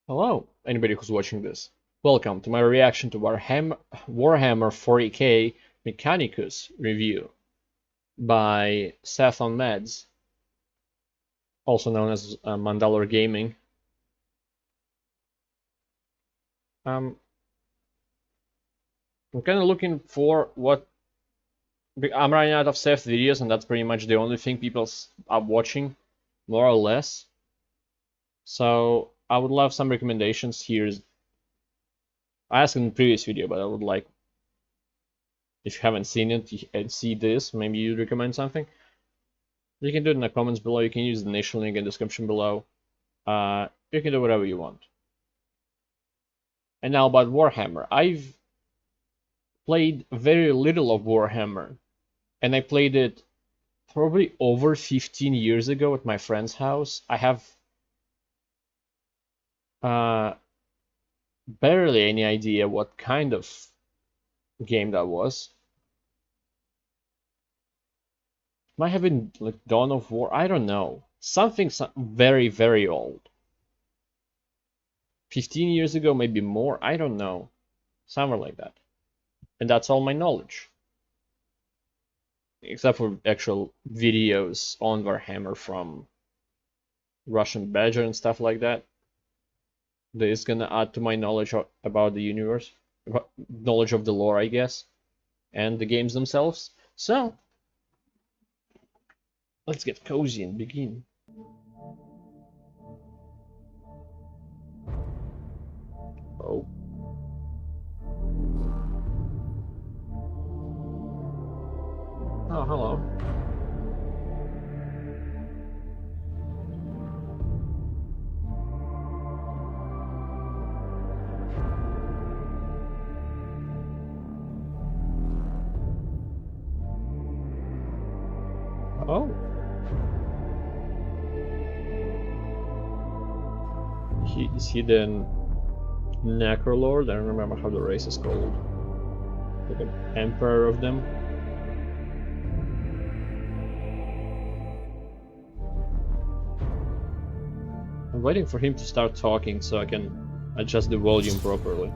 Hello, anybody who's watching this. Welcome to my reaction to Warhammer 40k Mechanicus review by Seth on Meds, also known as Mandalore Gaming. I'm kind of looking for what I'm running out of Seth videos, and that's pretty much the only thing people are watching, more or less. So I would love some recommendations here. I asked in the previous video, but I would like, if you haven't seen it and see this, maybe you'd recommend something. You can do it in the comments below. You can use the initial link in the description below. You can do whatever you want. And now about Warhammer. I've played very little of Warhammer, and I played it probably over 15 years ago at my friend's house. I have barely any idea what kind of game that was. Might have been like Dawn of War. I don't know. Something very, very old. 15 years ago, maybe more. I don't know. Somewhere like that. And that's all my knowledge. Except for actual videos on Warhammer from Russian Badger and stuff like that. That is gonna add to my knowledge about the universe. Knowledge of the lore, I guess. And the games themselves. So, let's get cozy and begin. Oh. Oh, hello. Oh. Is he the Necrolord? I don't remember how the race is called. Like an emperor of them. I'm waiting for him to start talking so I can adjust the volume properly.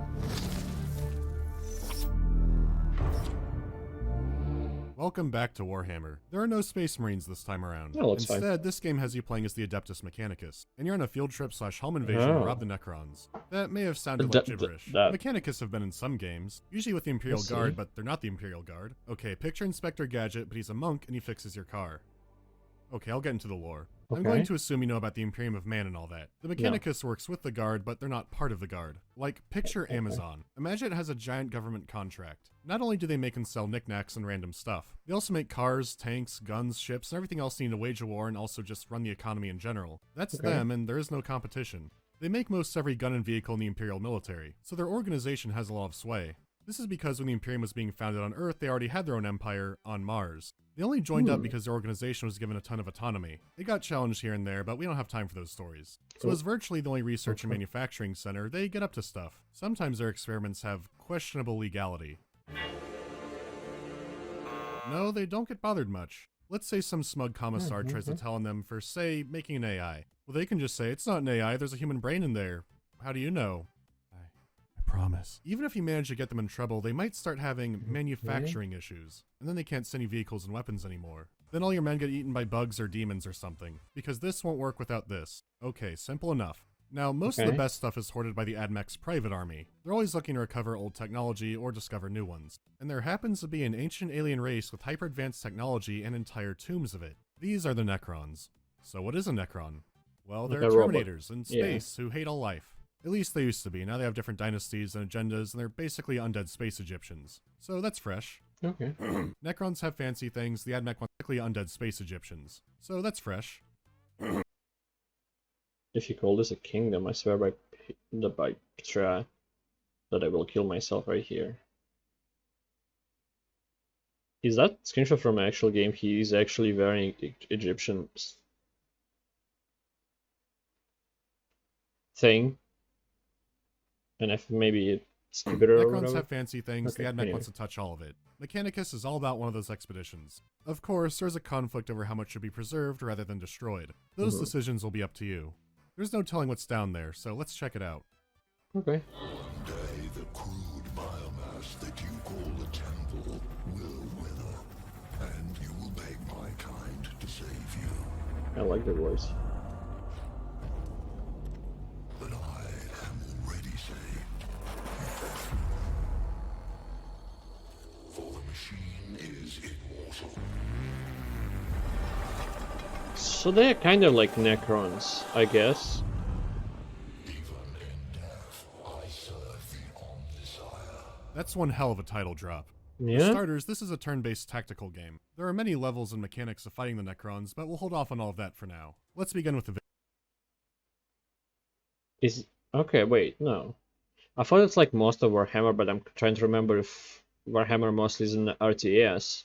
Welcome back to Warhammer. There are no Space Marines this time around. That looks Instead, fine. this game has you playing as the Adeptus Mechanicus, and you're on a field trip / home invasion to rob the Necrons. That may have sounded like gibberish. Mechanicus have been in some games, usually with the Imperial Guard, but they're not the Imperial Guard. Okay, picture Inspector Gadget, but he's a monk and he fixes your car. Okay, I'll get into the lore. I'm going to assume you know about the Imperium of Man and all that. The Mechanicus works with the Guard, but they're not part of the Guard. Like, picture Amazon. Imagine it has a giant government contract. Not only do they make and sell knickknacks and random stuff, they also make cars, tanks, guns, ships, and everything else needed to wage a war and also just run the economy in general. That's them, and there is no competition. They make most every gun and vehicle in the Imperial military, so their organization has a lot of sway. This is because when the Imperium was being founded on Earth, they already had their own empire on Mars. They only joined up because their organization was given a ton of autonomy. They got challenged here and there, but we don't have time for those stories. So as virtually the only research and manufacturing center, they get up to stuff. Sometimes their experiments have questionable legality. No, they don't get bothered much. Let's say some smug commissar tries to tell on them for, say, making an AI. Well, they can just say, it's not an AI, there's a human brain in there. How do you know? I promise. Even if you manage to get them in trouble, they might start having manufacturing issues, and then they can't send you vehicles and weapons anymore. Then all your men get eaten by bugs or demons or something, because this won't work without this. Okay, simple enough. Now, most of the best stuff is hoarded by the AdMech's private army. They're always looking to recover old technology or discover new ones. And there happens to be an ancient alien race with hyper-advanced technology and entire tombs of it. These are the Necrons. So what is a Necron? Well, they're Terminators in space who hate all life. At least they used to be. Now they have different dynasties and agendas, and they're basically undead space Egyptians. So that's fresh. Okay. Necrons have fancy things. The AdMech wants basically undead space Egyptians. So that's fresh. If you call this a kingdom, I swear by Petra that I will kill myself right here. Is that screenshot from an actual game? He is actually wearing Egyptian thing. And if maybe it's Jupiter or whatever. Necrons have fancy things, the AdMech wants to touch all of it. Mechanicus is all about one of those expeditions. Of course, there's a conflict over how much should be preserved rather than destroyed. Those decisions will be up to you. There's no telling what's down there, so let's check it out. Okay. One day the crude biomass that you call the temple will wither, and you will beg my kind to save you. I like the voice. But I am already saved. For the machine is immortal. So they're kind of like Necrons, I guess. Even in death, I serve the Omnisire. That's one hell of a title drop. Yeah? For starters, this is a turn-based tactical game. There are many levels and mechanics of fighting the Necrons, but we'll hold off on all of that for now. Let's begin with the Is okay, wait, no. I thought it's like most of Warhammer, but I'm trying to remember if Warhammer mostly is in RTS.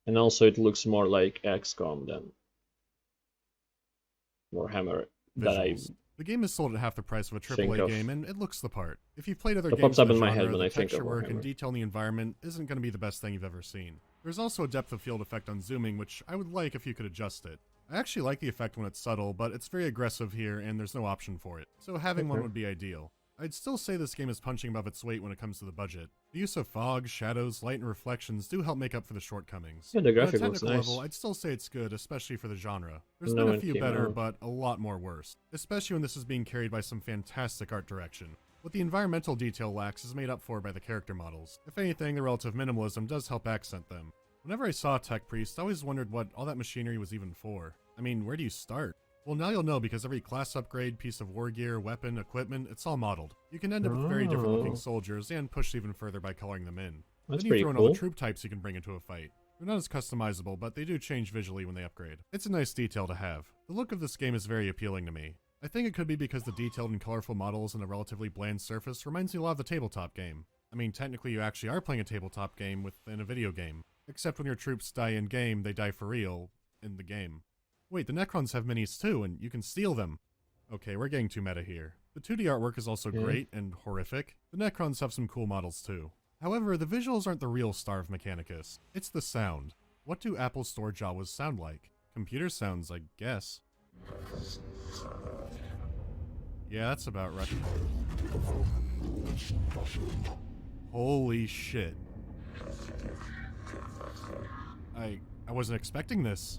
And also it looks more like XCOM than Warhammer that I visuals. The game is sold at half the price of a think AAA of. game, and it looks the part. If you've played other That games pops up in in the my head genre, when the I think of texture work and Warhammer. detail in the environment isn't going to be the best thing you've ever seen. There's also a depth of field effect on zooming, which I would like if you could adjust it. I actually like the effect when it's subtle, but it's very aggressive here, and there's no option for it, so having one Okay. would be ideal. I'd still say this game is punching above its weight when it comes to the budget. The use of fog, shadows, light, and reflections do help make up for the shortcomings. Yeah, the On a graphic looks technical nice. level, I'd still say it's good, especially for the genre. There's No, been a it few came better, out. but a lot more worse, especially when this is being carried by some fantastic art direction. What the environmental detail lacks is made up for by the character models. If anything, the relative minimalism does help accent them. Whenever I saw Tech Priest, I always wondered what all that machinery was even for. I mean, where do you start? Well, now you'll know because every class upgrade, piece of war gear, weapon, equipment, it's all modeled. You can end up with very different looking Oh. soldiers and push even further by coloring them in. That's Then you pretty throw in all cool. the troop types you can bring into a fight. They're not as customizable, but they do change visually when they upgrade. It's a nice detail to have. The look of this game is very appealing to me. I think it could be because the detailed and colorful models and a relatively bland surface reminds me a lot of the tabletop game. I mean, technically you actually are playing a tabletop game within a video game. Except when your troops die in-game, they die for real in the game. Wait, the Necrons have minis too, and you can steal them. Okay, we're getting too meta here. The 2D artwork is also great and horrific. The Necrons have some cool models too. However, the visuals aren't the real star of Mechanicus. It's the sound. What do Apple Store Jawas sound like? Computer sounds, I guess. Yeah, that's about right. Holy shit. I wasn't expecting this.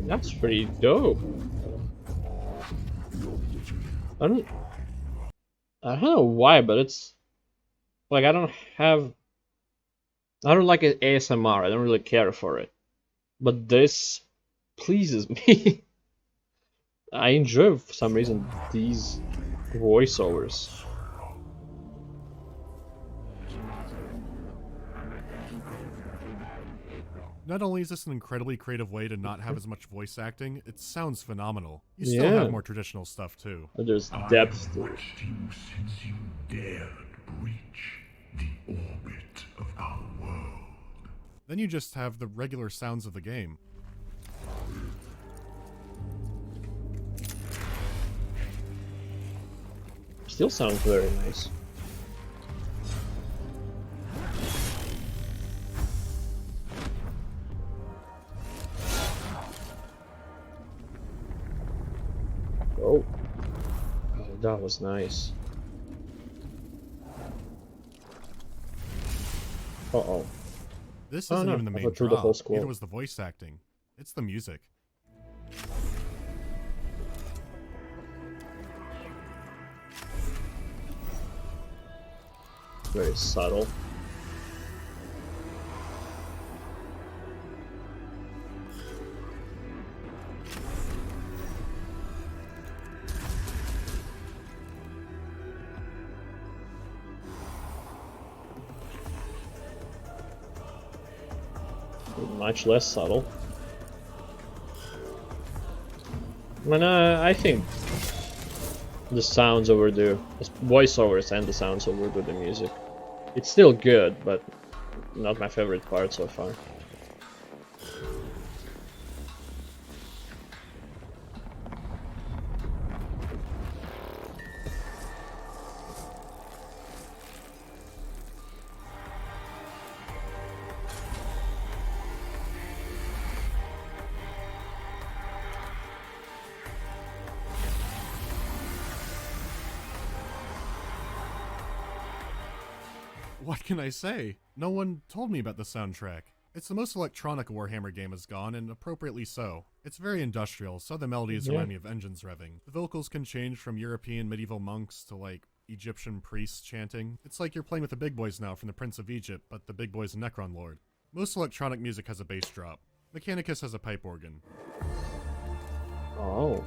That's pretty dope. I don't know why, but it's like I don't like ASMR. I don't really care for it. But this pleases me. I enjoy for some reason these voiceovers. Not only is this an incredibly creative way to not have as much voice acting, it sounds phenomenal. You still Yeah. have more traditional stuff too. But there's depth to it. Watched you since you dared breach the orbit of our world. Then you just have the regular sounds of the game. Still sounds very nice. Oh, that was nice. Uh-oh. This Oh, isn't no, even the I main thought through draw. the whole squad. Neither was the voice acting. It's the music. Very subtle. Much less subtle. And I think the sounds overdo, voiceovers and the sounds overdo the music. It's still good, but not my favorite part so far. What can I say? No one told me about the soundtrack. It's the most electronic a Warhammer game has gone, and appropriately so. It's very industrial, so the melodies remind me of engines revving. The vocals can change from European medieval monks to, like, Egyptian priests chanting. It's like you're playing with the big boys now from the Prince of Egypt, but the big boy's a Necron Lord. Most electronic music has a bass drop. Mechanicus has a pipe organ. Oh.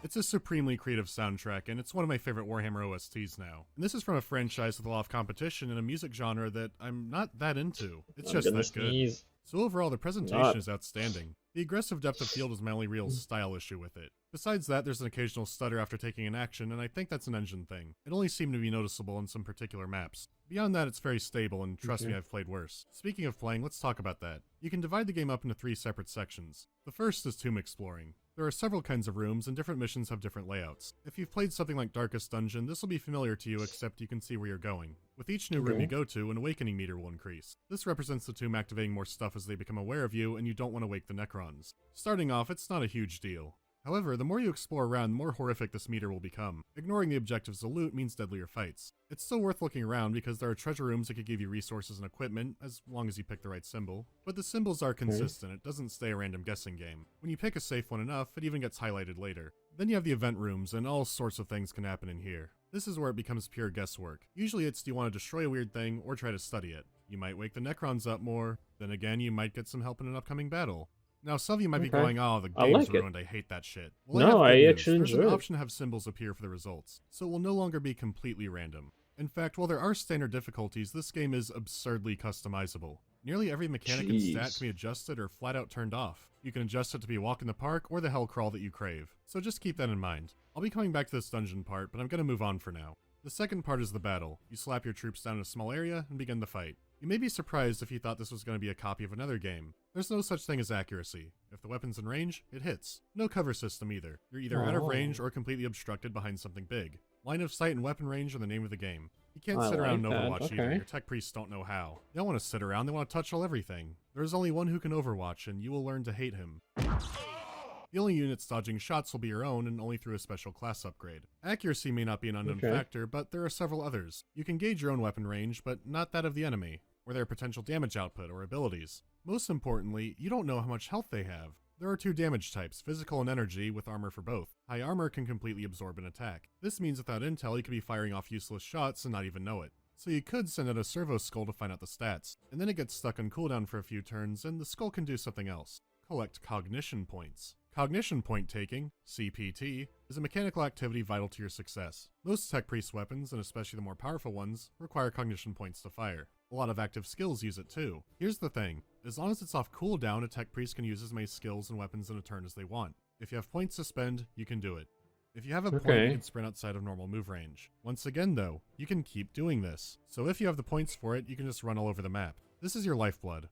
It's a supremely creative soundtrack, and it's one of my favorite Warhammer OSTs now. And this is from a franchise with a lot of competition in a music genre that I'm not that into. It's just that good. So overall, the presentation is outstanding. The aggressive depth of field is my only real style issue with it. Besides that, there's an occasional stutter after taking an action, and I think that's an engine thing. It only seemed to be noticeable in some particular maps. Beyond that, it's very stable, and trust me, I've played worse. Speaking of playing, let's talk about that. You can divide the game up into 3 separate sections. The first is tomb exploring. There are several kinds of rooms, and different missions have different layouts. If you've played something like Darkest Dungeon, this will be familiar to you, except you can see where you're going. With each new room you go to, an awakening meter will increase. This represents the tomb activating more stuff as they become aware of you, and you don't want to wake the Necrons. Starting off, it's not a huge deal. However, the more you explore around, the more horrific this meter will become. Ignoring the objectives of loot means deadlier fights. It's still worth looking around because there are treasure rooms that could give you resources and equipment, as long as you pick the right symbol. But the symbols are consistent, it doesn't stay a random guessing game. When you pick a safe one enough, it even gets highlighted later. Then you have the event rooms, and all sorts of things can happen in here. This is where it becomes pure guesswork. Usually it's do you want to destroy a weird thing, or try to study it. You might wake the Necrons up more, then again you might get some help in an upcoming battle. Now, some of you might be going, oh, the game's ruined, I hate that shit. Well, no, I actually enjoy it. There's an option to have symbols appear for the results, so it will no longer be completely random. In fact, while there are standard difficulties, this game is absurdly customizable. Nearly every mechanic and stat can be adjusted or flat out turned off. You can adjust it to be a walk in the park or the hell crawl that you crave. So just keep that in mind. I'll be coming back to this dungeon part, but I'm gonna move on for now. The second part is the battle. You slap your troops down in a small area and begin the fight. You may be surprised if you thought this was going to be a copy of another game. There's no such thing as accuracy. If the weapon's in range, it hits. No cover system either. You're either out of range or completely obstructed behind something big. Line of sight and weapon range are the name of the game. You can't sit around and Overwatch either. Your tech priests don't know how. They don't want to sit around, they want to touch all everything. There's only one who can Overwatch, and you will learn to hate him. The only units dodging shots will be your own, and only through a special class upgrade. Accuracy may not be an unknown factor, but there are several others. You can gauge your own weapon range, but not that of the enemy, or their potential damage output or abilities. Most importantly, you don't know how much health they have. There are 2 damage types, physical and energy, with armor for both. High armor can completely absorb an attack. This means without intel, you could be firing off useless shots and not even know it. So you could send out a servo skull to find out the stats, and then it gets stuck on cooldown for a few turns, and the skull can do something else. Collect cognition points. Cognition point taking, CPT, is a mechanical activity vital to your success. Most tech priest weapons, and especially the more powerful ones, require cognition points to fire. A lot of active skills use it too. Here's the thing, as long as it's off cooldown, a tech priest can use as many skills and weapons in a turn as they want. If you have points to spend, you can do it. If you have a point, you can sprint outside of normal move range. Once again though, you can keep doing this. So if you have the points for it, you can just run all over the map. This is your lifeblood.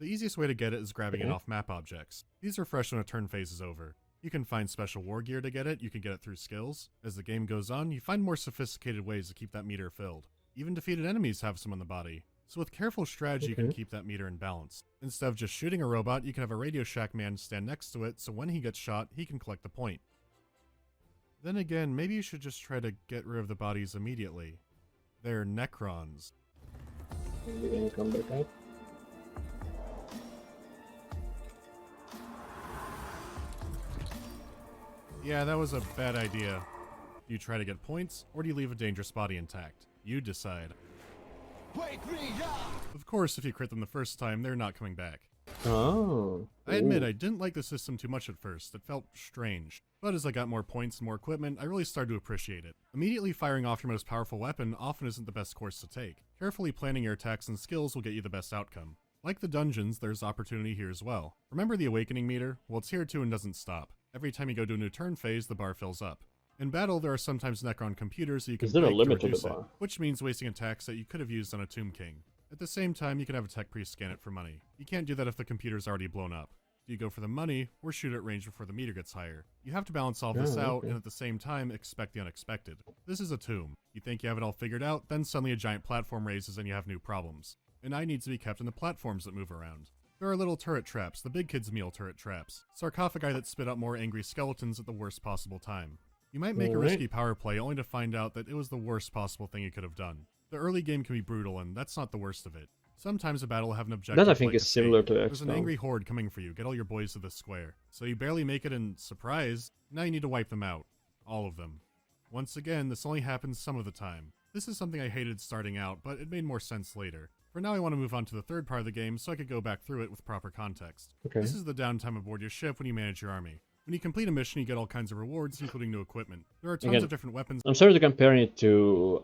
The easiest way to get it is grabbing it off map objects. These refresh when a turn phase is over. You can find special war gear to get it, you can get it through skills. As the game goes on, you find more sophisticated ways to keep that meter filled. Even defeated enemies have some on the body. So with careful strategy, you can keep that meter in balance. Instead of just shooting a robot, you can have a Radio Shack man stand next to it, so when he gets shot, he can collect the point. Then again, maybe you should just try to get rid of the bodies immediately. They're Necrons. Yeah, that was a bad idea. Do you try to get points, or do you leave a dangerous body intact? You decide. Wake me up! Of course, if you crit them the first time, they're not coming back. Oh. I admit, I didn't like the system too much at first. It felt strange. But as I got more points and more equipment, I really started to appreciate it. Immediately firing off your most powerful weapon often isn't the best course to take. Carefully planning your attacks and skills will get you the best outcome. Like the dungeons, there's opportunity here as well. Remember the awakening meter? Well, it's here too and doesn't stop. Every time you go to a new turn phase, the bar fills up. In battle, there are sometimes Necron computers that you can break to reduce it, which means wasting attacks that you could have used on a Tomb King. At the same time, you can have a tech priest scan it for money. You can't do that if the computer's already blown up. Do you go for the money, or shoot at range before the meter gets higher? You have to balance all this out, and at the same time, expect the unexpected. This is a tomb. You think you have it all figured out, then suddenly a giant platform raises and you have new problems. An eye needs to be kept in the platforms that move around. There are little turret traps, the big kids' meal turret traps. Sarcophagi that spit out more angry skeletons at the worst possible time. You might make a risky power play only to find out that it was the worst possible thing you could have done. The early game can be brutal, and that's not the worst of it. Sometimes a battle will have an objective. That I think is similar to XCOM. There's an angry horde coming for you. Get all your boys to the square. So you barely make it, and surprise, now you need to wipe them out. All of them. Once again, this only happens some of the time. This is something I hated starting out, but it made more sense later. For now, I want to move on to the third part of the game so I could go back through it with proper context. Okay. This is the downtime aboard your ship when you manage your army. When you complete a mission, you get all kinds of rewards, including new equipment. There are tons of different weapons. I'm sorry to compare it to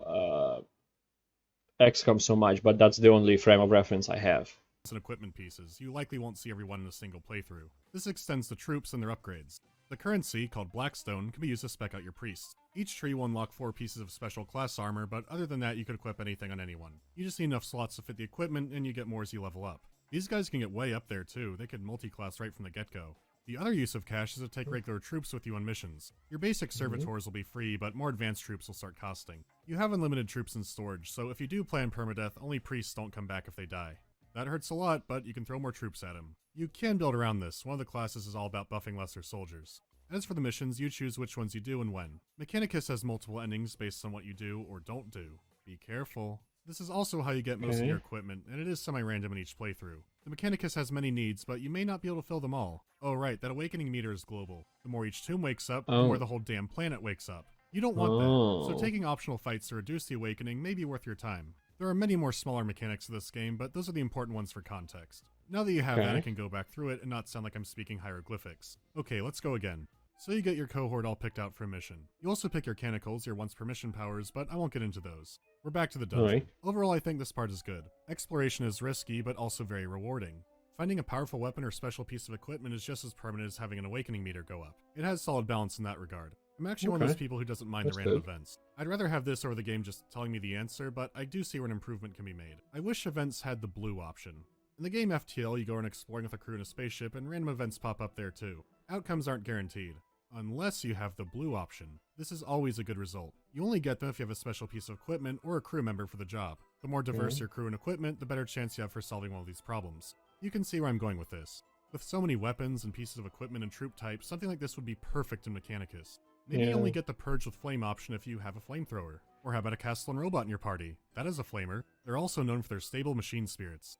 XCOM so much, but that's the only frame of reference I have. And equipment pieces. You likely won't see everyone in a single playthrough. This extends to troops and their upgrades. The currency, called Blackstone, can be used to spec out your priests. Each tree will unlock 4 pieces of special class armor, but other than that, you could equip anything on anyone. You just need enough slots to fit the equipment, and you get more as you level up. These guys can get way up there too. They could multi-class right from the get-go. The other use of cash is to take regular troops with you on missions. Your basic servitors will be free, but more advanced troops will start costing. You have unlimited troops in storage, so if you do plan permadeath, only priests don't come back if they die. That hurts a lot, but you can throw more troops at him. You can build around this. One of the classes is all about buffing lesser soldiers. As for the missions, you choose which ones you do and when. Mechanicus has multiple endings based on what you do or don't do. Be careful. This is also how you get most of your equipment, and it is semi-random in each playthrough. The Mechanicus has many needs, but you may not be able to fill them all. Oh right, that awakening meter is global. The more each tomb wakes up, the more the whole damn planet wakes up. You don't want that, so taking optional fights to reduce the awakening may be worth your time. There are many more smaller mechanics to this game, but those are the important ones for context. Now that you have that, I can go back through it and not sound like I'm speaking hieroglyphics. Okay, let's go again. So you get your cohort all picked out for a mission. You also pick your canicles, your once per mission powers, but I won't get into those. We're back to the dungeon. Overall, I think this part is good. Exploration is risky, but also very rewarding. Finding a powerful weapon or special piece of equipment is just as permanent as having an awakening meter go up. It has solid balance in that regard. I'm actually one of those people who doesn't mind the random events. I'd rather have this over the game just telling me the answer, but I do see where an improvement can be made. I wish events had the blue option. In the game FTL, you go around exploring with a crew in a spaceship, and random events pop up there too. Outcomes aren't guaranteed. Unless you have the blue option. This is always a good result. You only get them if you have a special piece of equipment or a crew member for the job. The more diverse your crew and equipment, the better chance you have for solving one of these problems. You can see where I'm going with this. With so many weapons and pieces of equipment and troop types, something like this would be perfect in Mechanicus. Maybe you only get the Purge with Flame option if you have a flamethrower. Or how about a Castellan robot in your party? That is a flamer. They're also known for their stable machine spirits.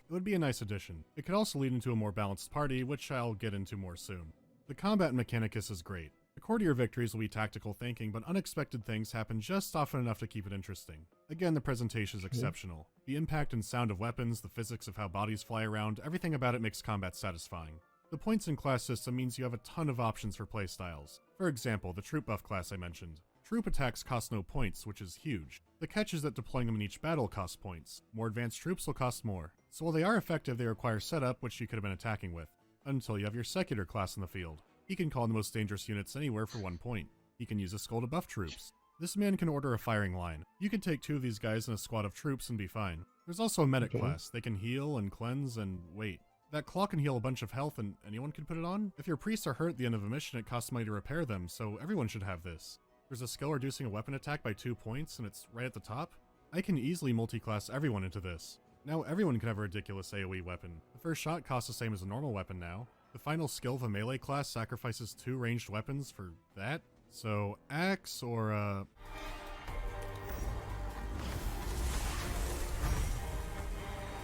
It would be a nice addition. It could also lead into a more balanced party, which I'll get into more soon. The combat in Mechanicus is great. The core to your victories will be tactical thinking, but unexpected things happen just often enough to keep it interesting. Again, the presentation is exceptional. The impact and sound of weapons, the physics of how bodies fly around, everything about it makes combat satisfying. The points and class system means you have a ton of options for playstyles. For example, the troop buff class I mentioned. Troop attacks cost no points, which is huge. The catch is that deploying them in each battle costs points. More advanced troops will cost more. So while they are effective, they require setup, which you could have been attacking with. Until you have your secular class in the field. He can call in the most dangerous units anywhere for 1 point. He can use a skull to buff troops. This man can order a firing line. You can take 2 of these guys in a squad of troops and be fine. There's also a medic class. They can heal and cleanse and wait. That claw can heal a bunch of health and anyone can put it on? If your priests are hurt at the end of a mission, it costs money to repair them, so everyone should have this. There's a skill reducing a weapon attack by 2 points, and it's right at the top. I can easily multi-class everyone into this. Now everyone can have a ridiculous AoE weapon. The first shot costs the same as a normal weapon now. The final skill of a melee class sacrifices 2 ranged weapons for that. So, axe or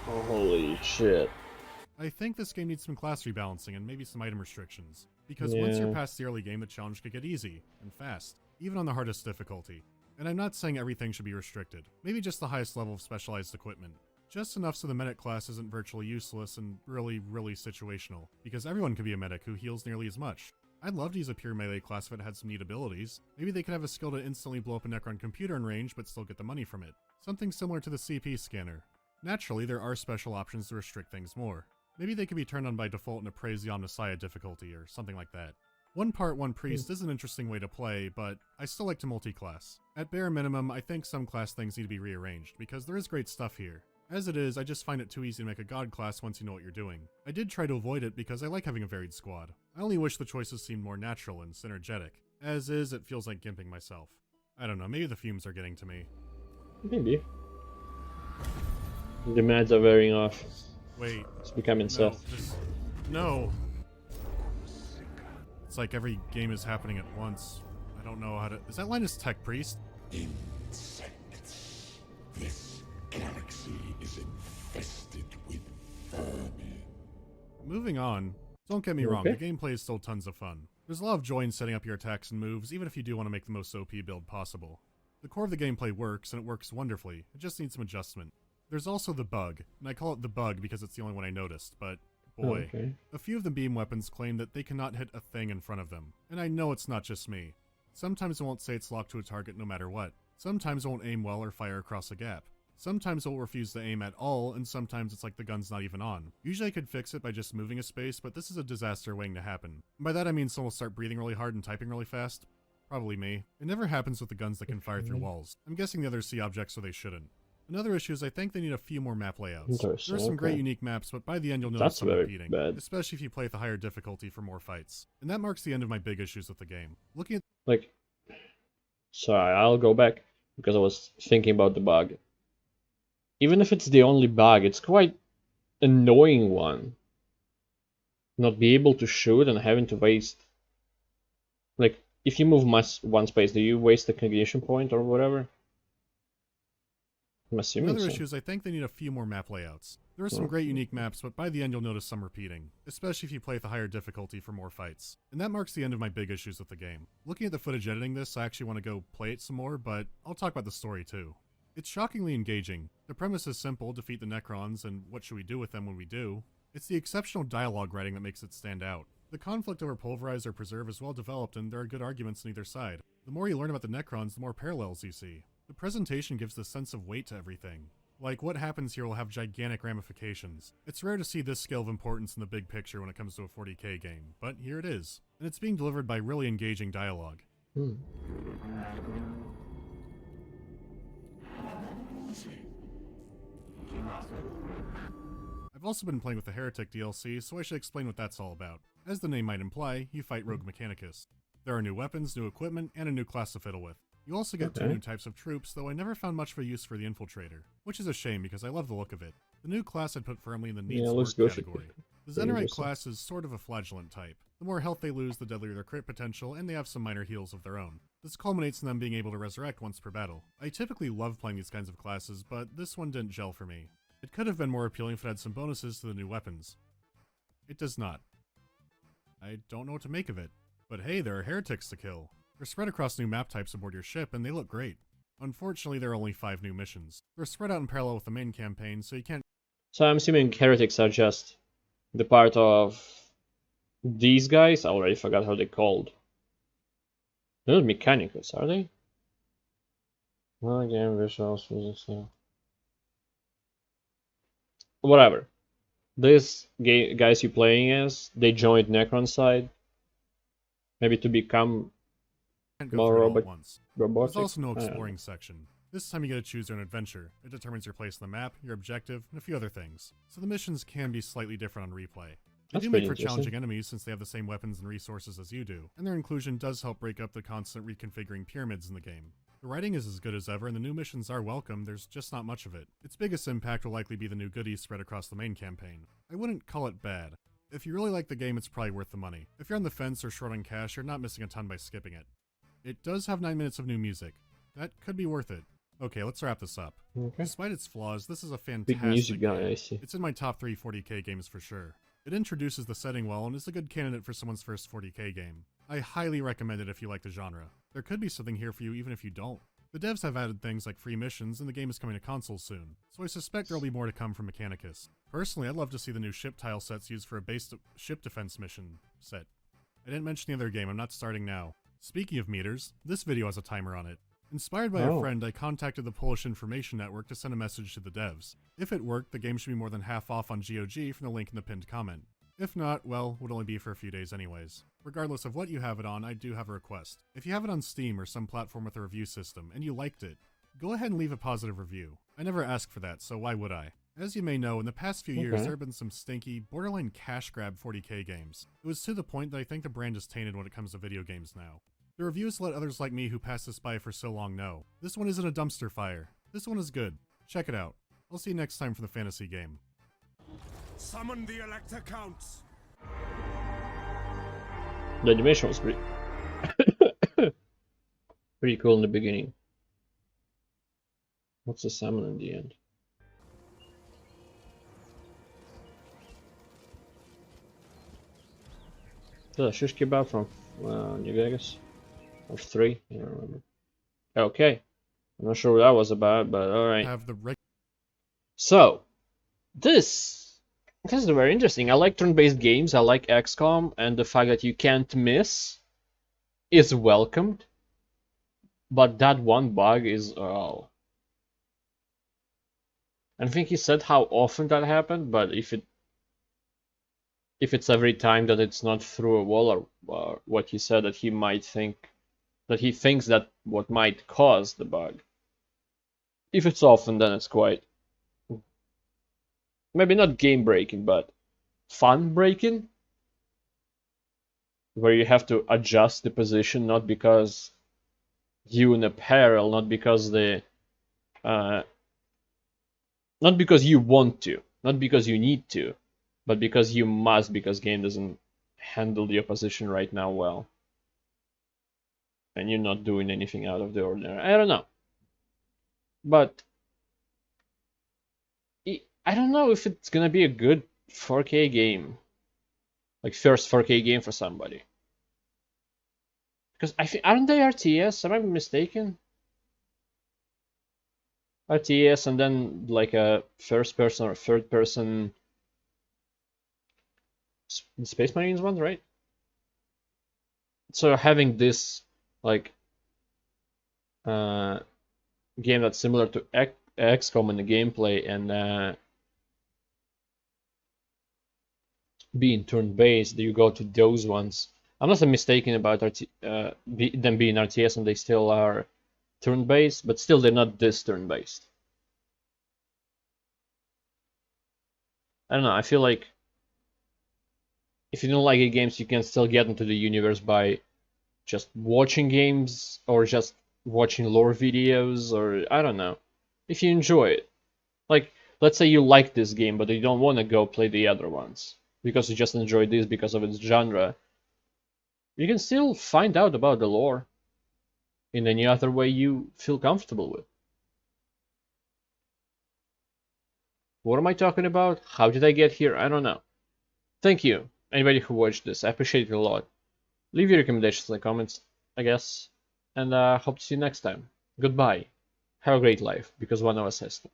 Holy shit. I think this game needs some class rebalancing and maybe some item restrictions. Because once you're past the early game, the challenge could get easy and fast, even on the hardest difficulty. And I'm not saying everything should be restricted. Maybe just the highest level of specialized equipment. Just enough so the medic class isn't virtually useless and really situational, because everyone could be a medic who heals nearly as much. I'd love to use a pure melee class if it had some neat abilities. Maybe they could have a skill to instantly blow up a Necron computer in range but still get the money from it. Something similar to the CP scanner. Naturally, there are special options to restrict things more. Maybe they could be turned on by default in a Praise the Omnissiah difficulty or something like that. 1 part 1 priest is an interesting way to play, but I still like to multi-class. At bare minimum, I think some class things need to be rearranged, because there is great stuff here. As it is, I just find it too easy to make a god class once you know what you're doing. I did try to avoid it because I like having a varied squad. I only wish the choices seemed more natural and synergetic. As is, it feels like gimping myself. I don't know, maybe the fumes are getting to me. Maybe. The meds are wearing off. Wait. It's becoming soft. No. It's like every game is happening at once. I don't know how to... Is that Linus Tech Priest? Insects. This galaxy is infested with vermin. Moving on. Don't get me wrong, the gameplay is still tons of fun. There's a lot of joy in setting up your attacks and moves, even if you do want to make the most OP build possible. The core of the gameplay works, and it works wonderfully. It just needs some adjustment. There's also the bug, and I call it the bug because it's the only one I noticed, but boy. A few of the beam weapons claim that they cannot hit a thing in front of them, and I know it's not just me. Sometimes it won't say it's locked to a target no matter what. Sometimes it won't aim well or fire across a gap. Sometimes it will refuse to aim at all, and sometimes it's like the gun's not even on. Usually I could fix it by just moving a space, but this is a disaster waiting to happen. And by that I mean someone will start breathing really hard and typing really fast. Probably me. It never happens with the guns that can fire through walls. I'm guessing the others see objects so they shouldn't. Another issue is I think they need a few more map layouts. There are some great unique maps, but by the end you'll notice some repeating, especially if you play at the higher difficulty for more fights. And that marks the end of my big issues with the game. Looking at Sorry, I'll go back because I was thinking about the bug. Even if it's the only bug, it's quite annoying one. Not be able to shoot and having to waste... Like, if you move one space, do you waste the cognition point or whatever? I'm assuming Another issue is I think they need a few more map layouts. There are some great unique maps, but by the end you'll notice some repeating, especially if you play at the higher difficulty for more fights. And that marks the end of my big issues with the game. Looking at the footage editing this, I actually want to go play it some more, but I'll talk about the story too. It's shockingly engaging. The premise is simple, defeat the Necrons, and what should we do with them when we do? It's the exceptional dialogue writing that makes it stand out. The conflict over Pulverize or Preserve is well developed, and there are good arguments on either side. The more you learn about the Necrons, the more parallels you see. The presentation gives the sense of weight to everything. Like, what happens here will have gigantic ramifications. It's rare to see this scale of importance in the big picture when it comes to a 40k game, but here it is. And it's being delivered by really engaging dialogue. I've also been playing with the Heretic DLC, so I should explain what that's all about. As the name might imply, you fight Rogue Mechanicus. There are new weapons, new equipment, and a new class to fiddle with. You also get two new types of troops, though I never found much of a use for the Infiltrator, which is a shame because I love the look of it. The new class I'd put firmly in the needs work category. The Zenerite class is sort of a flagellant type. The more health they lose, the deadlier their crit potential, and they have some minor heals of their own. This culminates in them being able to resurrect once per battle. I typically love playing these kinds of classes, but this one didn't gel for me. It could have been more appealing if it had some bonuses to the new weapons. It does not. I don't know what to make of it. But hey, there are heretics to kill. They're spread across new map types aboard your ship, and they look great. Unfortunately, there are only 5 new missions. They're spread out in parallel with the main campaign, so you can't... So I'm assuming heretics are just the part of these guys? I already forgot how they're called. They're not Mechanicus, are they? Well, again, visuals, physics, yeah. Whatever. These guys you're playing as, they joined Necron side. Maybe to become more robotic. There's also no exploring section. This time you get to choose your own adventure. It determines your place in the map, your objective, and a few other things. So the missions can be slightly different on replay. They do make for challenging enemies since they have the same weapons and resources as you do, and their inclusion does help break up the constant reconfiguring pyramids in the game. The writing is as good as ever, and the new missions are welcome, there's just not much of it. Its biggest impact will likely be the new goodies spread across the main campaign. I wouldn't call it bad. If you really like the game, it's probably worth the money. If you're on the fence or short on cash, you're not missing a ton by skipping it. It does have 9 minutes of new music. That could be worth it. Okay, let's wrap this up. Despite its flaws, this is a fantastic big music guy, game. I see. It's in my top 3 40k games for sure. It introduces the setting well and is a good candidate for someone's first 40k game. I highly recommend it if you like the genre. There could be something here for you even if you don't. The devs have added things like free missions, and the game is coming to consoles soon, so I suspect there will be more to come from Mechanicus. Personally, I'd love to see the new ship tile sets used for a base ship defense mission set. I didn't mention the other game, I'm not starting now. Speaking of meters, this video has a timer on it. Inspired by a friend, I contacted the Polish Information Network to send a message to the devs. If it worked, the game should be more than half off on GOG from the link in the pinned comment. If not, well, would only be for a few days anyways. Regardless of what you have it on, I do have a request. If you have it on Steam or some platform with a review system, and you liked it, go ahead and leave a positive review. I never asked for that, so why would I? As you may know, in the past few years there have been some stinky, borderline cash grab 40k games. It was to the point that I think the brand is tainted when it comes to video games now. The reviews let others like me who passed this by for so long know. This one isn't a dumpster fire. This one is good. Check it out. I'll see you next time for the fantasy game. Summon the Elector Counts! The animation was pretty pretty cool in the beginning. What's the salmon in the end? Is that a shish kebab from New Vegas? Or 3? I don't remember. Okay. I'm not sure what that was about, but alright. So, this is very interesting. I like turn-based games, I like XCOM, and the fact that you can't miss is welcomed. But that one bug is, oh. I don't think he said how often that happened, but if it's every time that it's not through a wall, or what he said that he might think, that he thinks that what might cause the bug. If it's often, then it's quite, maybe not game breaking, but fun breaking, where you have to adjust the position, not because you in a peril, not because not because you want to, not because you need to, but because you must, because game doesn't handle the opposition right now well. And you're not doing anything out of the ordinary. I don't know. But I don't know if it's gonna be a good 4K game. Like first 4K game for somebody. Because I think, aren't they RTS? Am I mistaken? RTS and then like a first person or third person Space Marines one, right? So having this like game that's similar to XCOM in the gameplay and being turn-based, you go to those ones. I'm not mistaken about them being RTS and they still are turn-based, but still they're not this turn-based. I don't know, I feel like if you don't like games, you can still get into the universe by just watching games or just watching lore videos, or I don't know. If you enjoy it. Like, let's say you like this game, but you don't want to go play the other ones because you just enjoy this because of its genre. You can still find out about the lore in any other way you feel comfortable with. What am I talking about? How did I get here? I don't know. Thank you, anybody who watched this. I appreciate it a lot. Leave your recommendations in the comments, I guess. And hope to see you next time. Goodbye. Have a great life, because one of us has to.